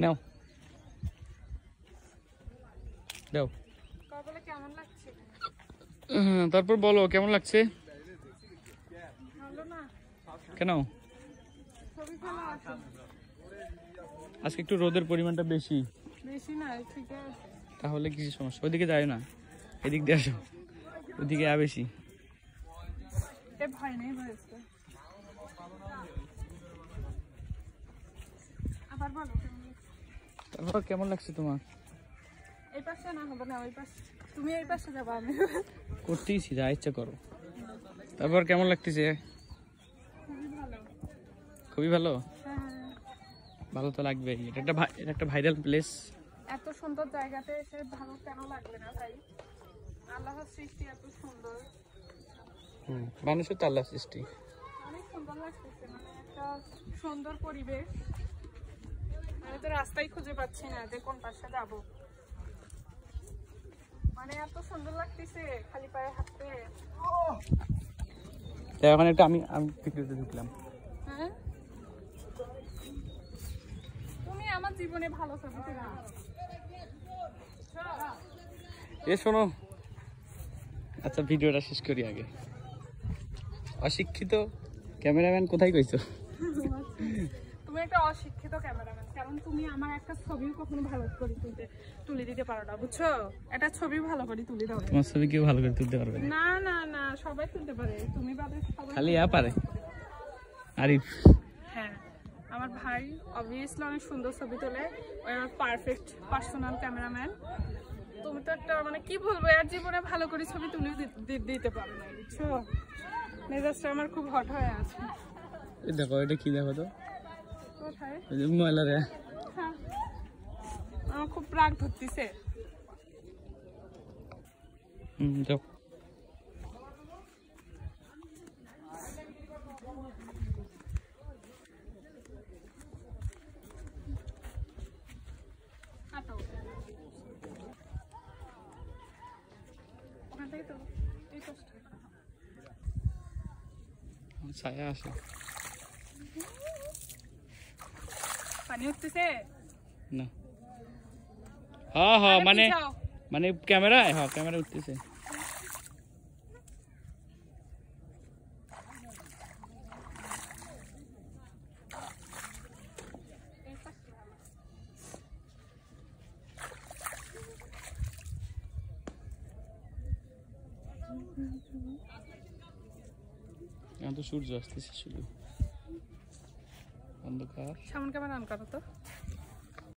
নাও দাও। তারপর বলো কেমন লাগছে? কেন? আজকে একটু রোদের পরিমাণটা বেশি। তাহলে কিছু সমস্যা? ওইদিকে যায় না, এদিক দিয়ে আসো, ওইদিকে বেশি। তারপর কেমন লাগছে তোমার? এই পাশে না হবে না, ওই পাশে। তুমি এই পাশে যাবা, আমি করতেইছি, যা ইচ্ছা করো। তারপর কেমন লাগতেছে? খুবই ভালো। ভালো তো লাগবেই, এটা একটা ভাইরাল প্লেস। এত সুন্দর জায়গাতে এসে ভালো কেন লাগবে না ভাই? আল্লাহর সৃষ্টি এত সুন্দর। মানুষের তো আল্লাহর সৃষ্টি। অনেক সুন্দর লাগতেছে, মানে একটা সুন্দর পরিবেশ। আমি তো রাস্তাই খুঁজে পাচ্ছি না যে কোন পাশে যাব। মানে এত সুন্দর লাগতেছে খালি পায়ে হাঁটতে। এখন একটা আমি ভিডিওতে ঢুকলাম। হ্যাঁ, তুমি আমার জীবনে ভালো ছবি তুলে এ শোনো, আচ্ছা ভিডিওটা শেষ করি আগে। অশিক্ষিত ক্যামেরাম্যান কোথায় কইছো? তুমি একটা অশিক্ষিত ক্যামেরাম্যান, কারণ তুমি আমার একটা ছবিও কখনো ভালো করে তুলে দিতে পারো না, বুঝছো? একটা ছবি ভালো করে তুলে দাও। তোমার ছবি কেউ ভালো করে তুলতে পারবে না? না না, সবাই তুলতে পারে, তুমি বাদে সবাই। খালি পারে আরিফ। হ্যাঁ, আমার ভাই অবভিয়াসলি অনেক সুন্দর ছবি তোলে, ওই আমার পারফেক্ট পার্সোনাল ক্যামেরাম্যান। তুমি তো একটা, মানে কি বলবো, এর জীবনে ভালো করে ছবি তুলে দিতে পারো না, বুঝছো? মেজাজটা আমার খুব হট হয়ে আছে। দেখো এটা কি, দেখো তো কোথায় ময়লা রে। হ্যাঁ, আমার খুব রাগ ধরতেছে। যাও। ছায়া আসে, পানি উঠতেছে না? হ্যাঁ হ্যাঁ, মানে ক্যামেরায়, হ্যাঁ ক্যামেরা উঠতেছে। এখন তো সূর্য আসতেছে, শুধু অন্ধকার। সামন ক্যামেরা অন করো তো।